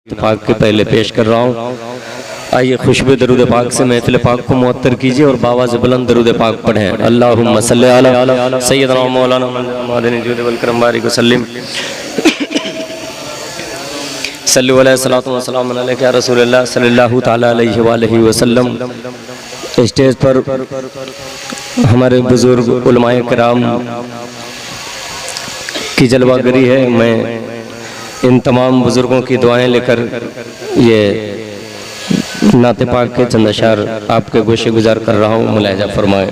पाक के पहले पेश कर रहा हूँ। आइए खुशबू दरूद पाक से महफिल पाक को मुअत्तर कीजिए और बाबा से बुलंद दरूद पाक पढ़ें। अल्लाहुम्मा सल्ली अला सय्यदना मौलाना मुहम्मदिन जुद वल करम बारिक वसल्लिम सल्लु अलैहि सलातु व सलाम अलैका या रसूलल्लाह सल्लल्लाहु तआला अलैहि व आलिहि वसल्लम। स्टेज पर हमारे बुजुर्ग उलमाए किराम की जलवागरी है। मैं इन तमाम बुजुर्गों की दुआएं लेकर ये नाते पाक के चंद अशार आपके गोशे गुजार कर रहा हूँ। मुलाहिजा फरमाए।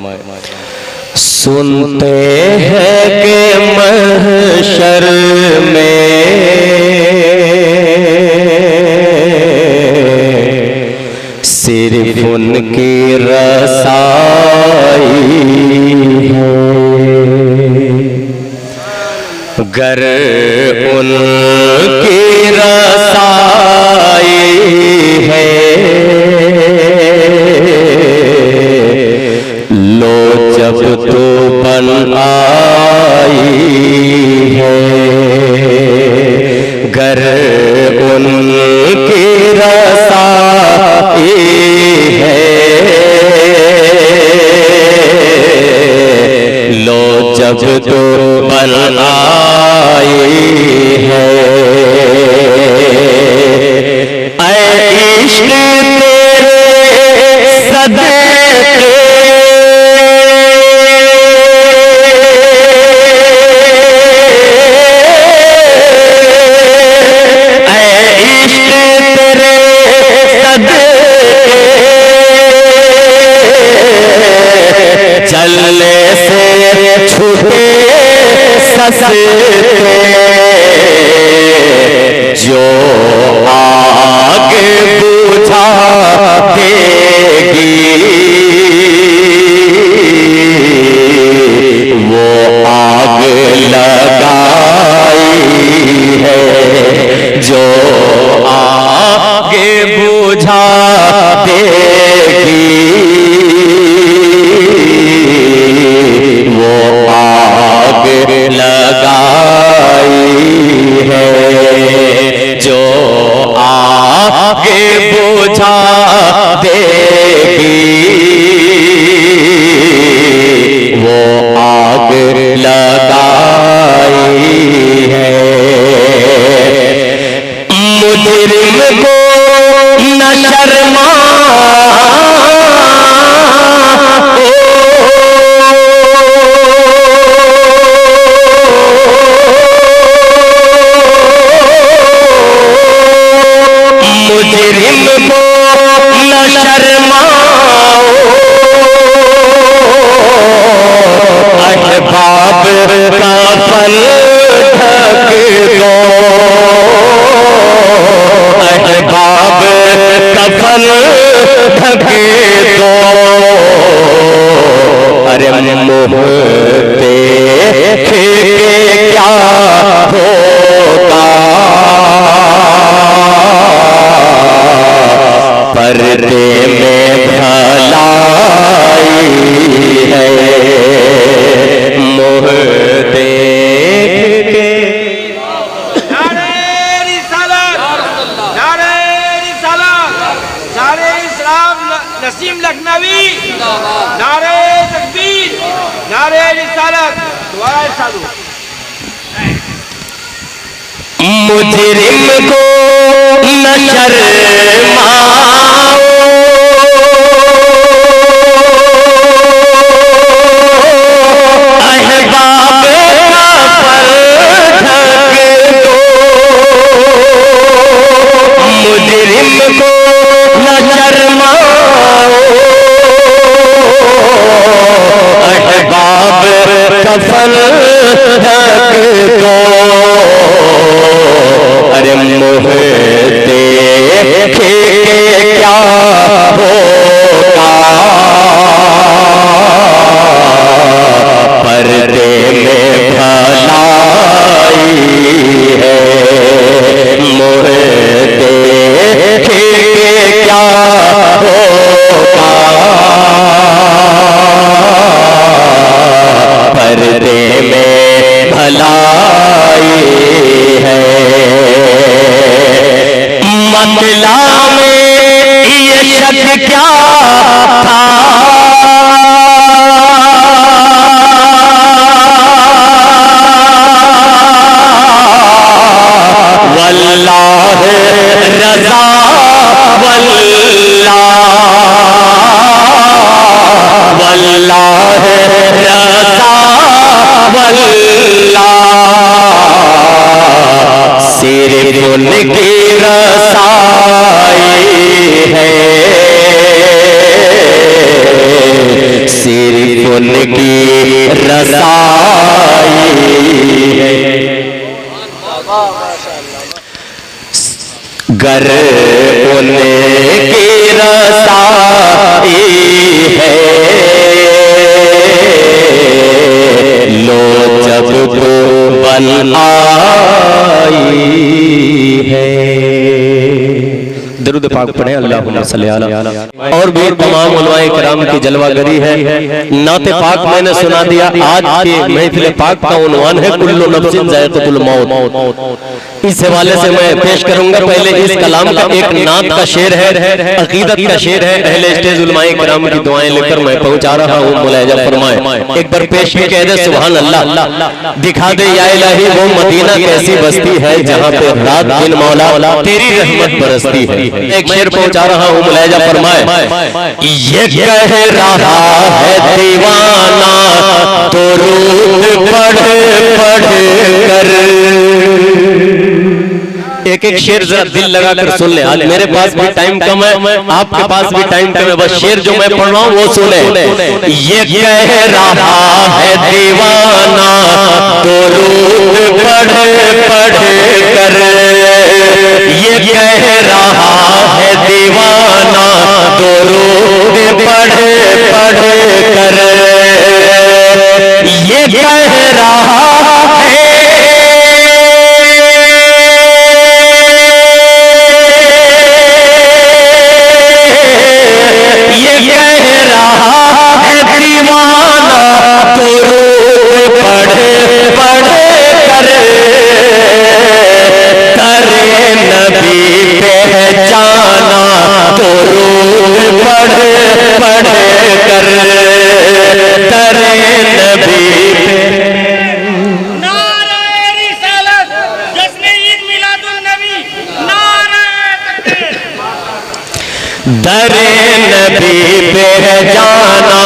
सुनते हैं कि महशर में सिर्फ उनकी रसाई गर उनकी रसाई है लो जब तो बन आई है गर उनकी रसाई है लो जब तो बन आई है। ऐ इश्क तेरे सदके चलने से छूटे ससते जो आग बुझा देगी वो आग लगाई है जो आग बुझा देगी वो आग लगाई है जो आग बुझा देगी वो आग लगाई है। मुजरिम को न शर्मा मुजरिम को न शर्माओ अहबाब का फल ढक दो अहबाब का फल ढक दो अरे मोहते क्या होगा पर्दे में भलाई है मोह देख के। नारे रिसालत, नारे रिसालत, नारे इस्लाम नसीम लखनवी, नारे तकबीर, नारे रिसालत। दोबारा साधु मुजरिम को न शर्माओ अहबाब का फल ढक दो मुजरिम को न शर्माओ अहबाब का फल ढक दो अरे मोह देख क्या यज्ञ क्या था, वल्लाह रज़ा वल्लाह, वल्लाह रज़ा वल्लाह, सिर्फ उनकी रसाई है, सिर्फ उनकी रसाई है। गर उनकी रसाई है, लो जब तो बन आई है। दरूद पाक पढ़े अल्लाहुम्मा सल्ली अला। और भी तमाम उलमाए किराम की जलवागरी है। नाते पाक मैंने सुना दिया। आज के महफिल पाक का उन्वान है कुल्लु नफ्सिन ज़ाइक़तुल मौत। इस हवाले से मैं पेश करूंगा। पहले इस कलाम का एक नात का शेर है, अकीदत का शेर है। अहले स्टेज उलमाए किराम की दुआएं लेकर मैं पहुंचा रहा हूँ। मुलाहिजा फरमाए। एक बार पेश भी कह दे सुभान अल्लाह। दिखा दे या इलाही वो मदीना कैसी बस्ती है जहाँ पे रात दिन मौला तेरी रहमत बरसती है। एक शेर पहुंचा रहा हूँ। मुलाहिजा फरमाए। ये कह रहा है दीवाना तो रूद पढ़ पढ़ कर। एक एक शेर जरा दिल लगा कर सुन ले। आज मेरे पास भी टाइम कम है, आपके पास भी टाइम कम है। बस शेर जो मैं पढ़ रहा हूँ वो सुने। ये कह रहा है दीवाना तो रूद पढ़ पढ़ कर। ये कह रहा है दीवाना तो रूद पढ़ पढ़ कर। ये कह रहा है दरे नबी पे जाना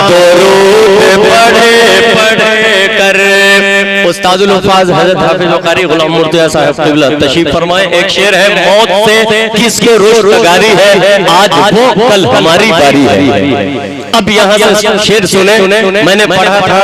तो रूद पढ़े पढ़े कर। उस्तादुल हुफ़ाज़ हज़रत हाफ़िज़ कारी गुलाम मुर्तज़ा साहब क़िबला तशरीफ़ फरमाए। एक शेर है, मौत से किसको रुश्तगारी है, आज वो कल हमारी बारी है। अब यहाँ से शेर सुने। मैंने पढ़ा था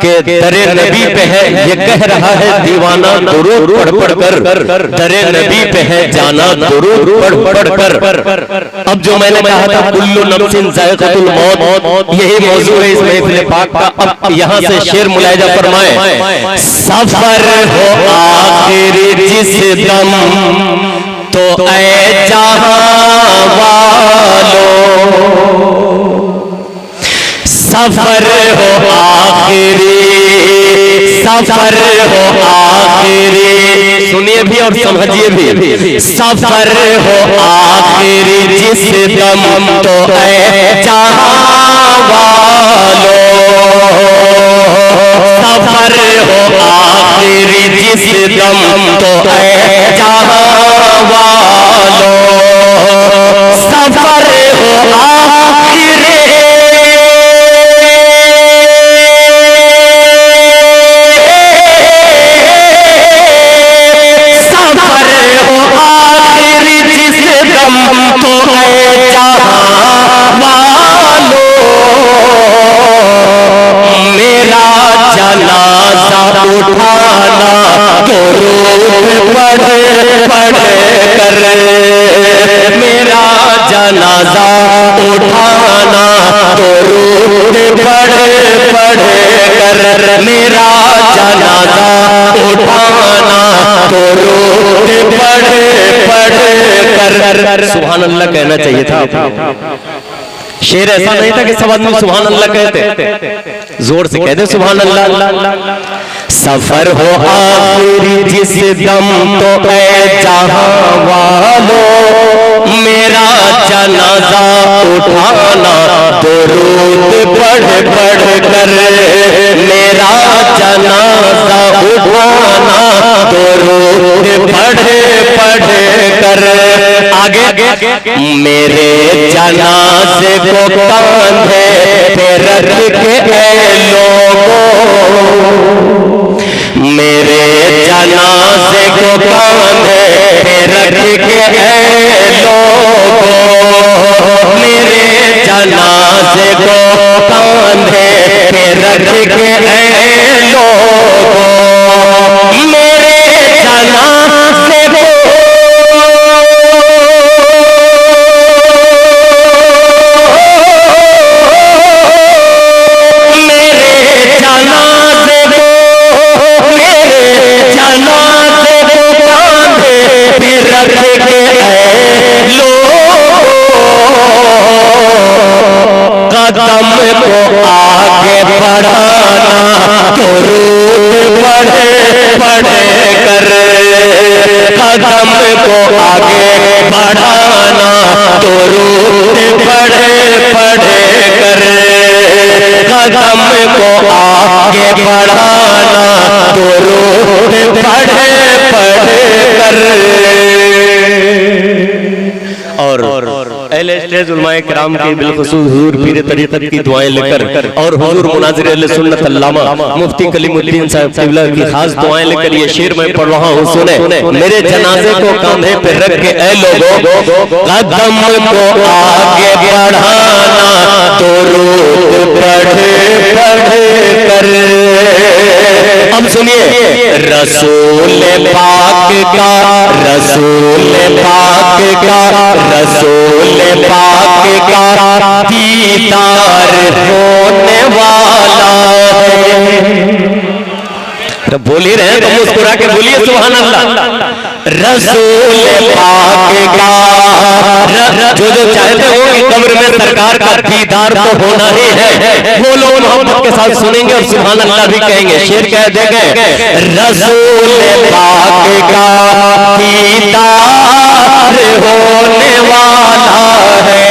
कि दरे नबी पे है ये कह रहा है दीवाना दुरूद पढ़ पढ़ कर। दरे नबी पे है जाना दुरूद पढ़ पढ़ कर। अब जो मैंने कहा था कुल्लु नफ्सिन ज़ाइक़तुल मौत, यही मौजू है इस महफिल पाक का। अब यहाँ से शेर मुलाहिजा फरमाए। सफर हो आखिर जिस दम तो ऐ जहां वालों, सफर हो आखिरी, सफर हो आखिरी। सुनिए भी और समझिए भी। सफर हो आखिरी जिस दम तो ऐ जहां वालों, सफर हो आखिरी जिस दम तो ऐ जहां वालों, सफर हो आखिरी उठाना तो रूद पढ़ पढ़ कर। मेरा जनाजा उठाना तो रूद पढ़ पढ़ कर। मेरा जनाजा उठाना तो रूद पढ़ पढ़ कर। सुभान अल्लाह कहना चाहिए था। शेर ऐसा नहीं था कि सब आदमी सुभान अल्लाह कहते। जोर से कह दे सुभान अल्लाह। सफर हो आखिरी जिस दम तो ऐ जहां वालों, मेरा जनाजा पढ़ कर मेरा जनाजा उठाना, दुरूद पढ़ कर आगे मेरे जनाजे को कांधे पे रख के लोगों, मेरे जनाजे को कांधे पे रख के लोगों, मेरे जनाजे को कांधे पे रख के लोगों, मेरे जनाजे को कदम को आगे बढ़ाना, दुरूद पढ़ कर कदम को आगे बढ़ाना, दुरूद पढ़ कर कदम को आगे बढ़ाना, दुरूद पढ़ कर। और अहले स्टेज उलमाए किराम की बिलखुसूस हुजूर पीर तरीक़त की दुआएं लेकर और हुजूर मुनाज़िर अहले सुन्नत अल्लामा मुफ्ती कलीमुद्दीन साहब क़िबला की खास दुआएं लेकर ये शेर मैं पढ़ रहा हूँ, सुने। मेरे जनाजे को कांधे पे रख के ऐ लोगों, कदम को आगे बढ़ाना, दुरूद पढ़ कर। अब सुनिए, रसूल पाक का, रसूल पाक का, रसूल पाक का दीदार होने वाला है। तो बोल ही रहे हैं तो मुस्कुरा के बोलिए सुभान अल्लाह। रसूल पाक का, जो चाहते हो कि कब्र में सरकार का दीदार तो होना ही है, वो लोग मोहब्बत के साथ सुनेंगे और सुभान अल्लाह भी कहेंगे। शेर कह देंगे, रसूल पाक का दीदार होने वाला है,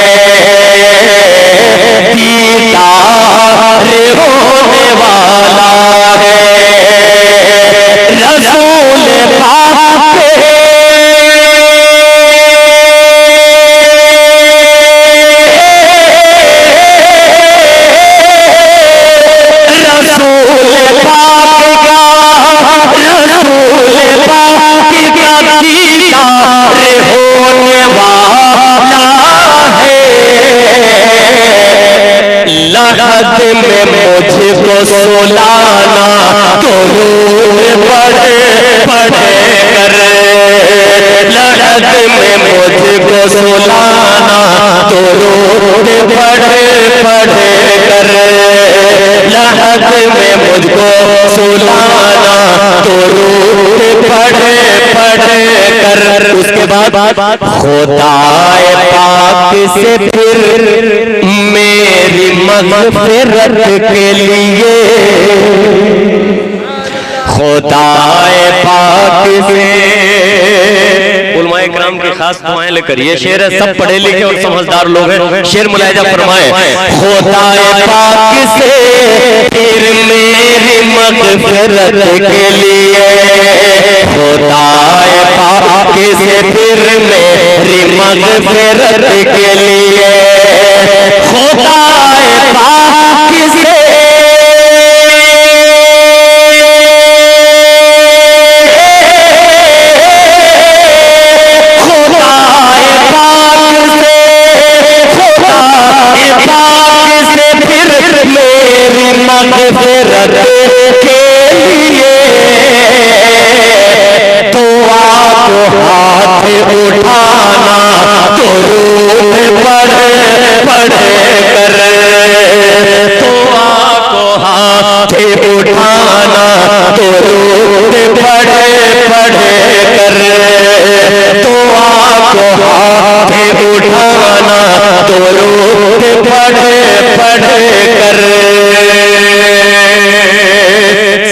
दीदार होने वाला है, रसूल पाक लहद में मुझको सुलाना, दुरूद पढ़ कर लहद में मुझको सुलाना, दुरूद पढ़ कर लहद में मुझको सुलाना, दुरूद पढ़ कर। उसके बाद खुदाए पाक से फिर मेरी मग़फ़िरत के लिए, खुदाए पाक से उलमाए किराम की खास दुआएं लेकर ये शेर है, सब पढ़े लिखे और समझदार लोग हैं। शेर मुलाहिजा फरमाए, खुदाए पाक से फिर मेरी मग़फ़िरत के लिए, खुदाए पाक से फिर मेरी मग़फ़िरत के लिए, खुदाए पाक से मग़फ़िरत के लिए दुआ को हाथ उठाना, दुरूद पढ़ कर दुआ को हाथ उठाना, दुरूद पढ़ कर दुआ को हाथ उठाना, दुरूद पढ़ कर।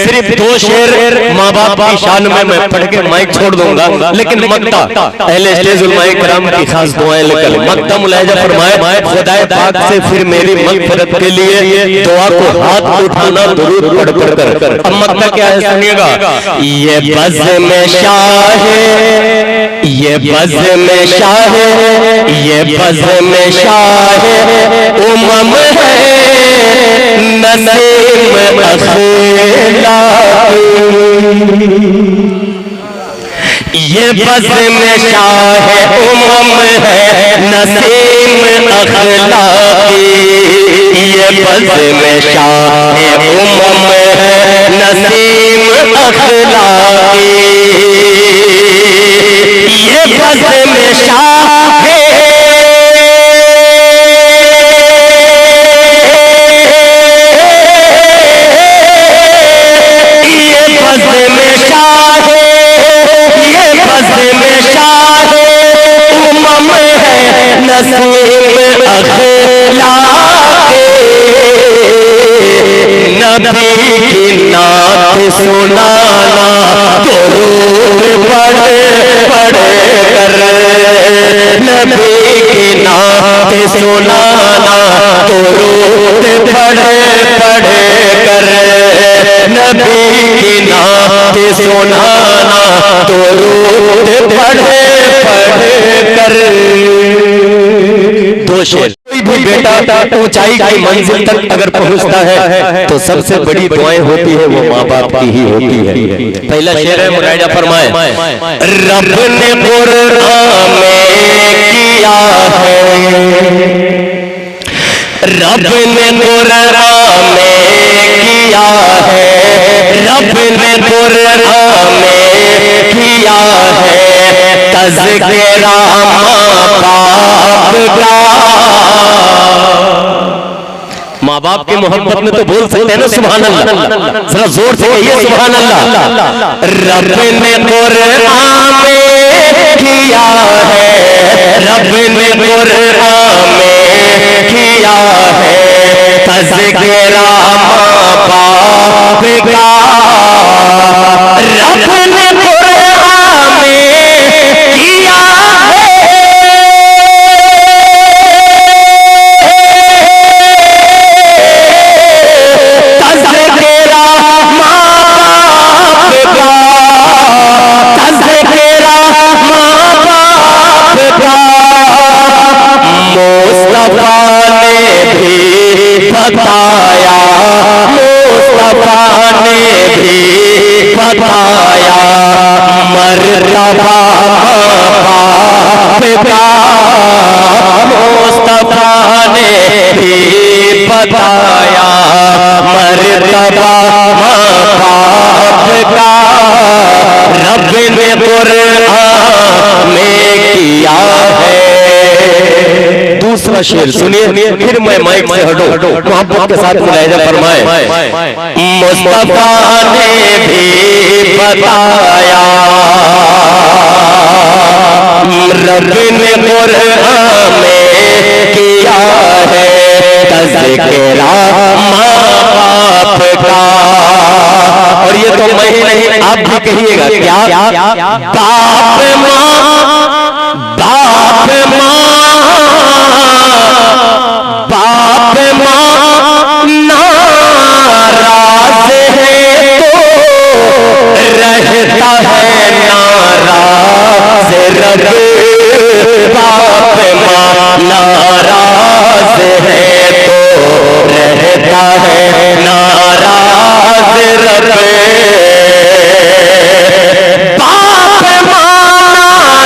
सिर्फ दो शेर माँ बाप की शान में मैं पढ़ के माइक छोड़ दूंगा, लेकिन मक्ता अहले स्टेज उलमाए किराम की खास दुआएं लेकर मक्ता मुलाहिजा फरमाए, खुदाए पाक से फिर मेरी मगफिरत के लिए दुआ को हाथ उठाना दुरूद पढ़ कर। अब मक्ता क्या है सुनिएगा। ये बज़ में शाह, ये बज़ में शाह, ये बज़ में शाह उमम है नसीम अखला, ये बज़ में शाह उमम है नसीम अखलाकी, ये बज़ में शाह उमम है नसीम अखलाकी, ये बज़ में शाह है नसीब अखलाके, नबी की नात सुनाना दुरूद पढ़ कर, नबी की नात सुनाना दुरूद पढ़ कर, नबी की नात सुनाना दुरूद पढ़ कर। दो शेर। कोई भी बेटा ऊंचाई की मंजिल तक अगर पहुंचता है तो सबसे बड़ी दुआएं होती है वो माँ बाप की ही होती है। पहला शेर है, मुलाहिजा फरमाए, रब ने कुरान में किया है, रब ने कुरान में किया है, रब ने कुरान में किया है तज़किरा माँ बाप की मोहब्बत में तो बोल सकते हैं ना सुभान अल्लाह, जरा जोर से कहिए सुभान अल्लाह। रब ने कुरान में किया है, रब ने कुरान में किया है तज़किरा माँ बाप का, रब ने कुरान में किया बताया, मुस्तफा ने भी बताया मर्तबा बाप का, मुस्तफा ने भी बताया मर्तबा बाप का, रब ने कुरान में किया है। दूसरा शेर सुनिए, फिर मैं माइक से हटो, मोहब्बत के साथ मुलाहिजा फरमाए, मुस्तफा ने भी बताया, रब ने कुरान में किया है तज़किरा माँ बाप का। और ये तो मैं ही नहीं, आप भी कहिएगा क्या, बाप माँ, बाप माँ, बाप माँ नाराज है तो रहता है नाराज रब, बाप माँ नाराज है तो रहता है नाराज रब, बाप माँ नाराज है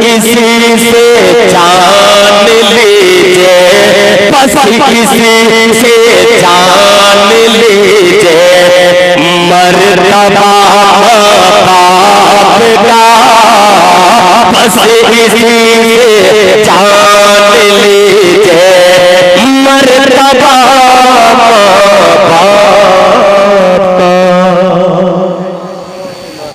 इसी से जान लीजिए, बस इसी से जान लीजिए मर्तबा बाप का, बस इसी से जान लीजिए मर्तबा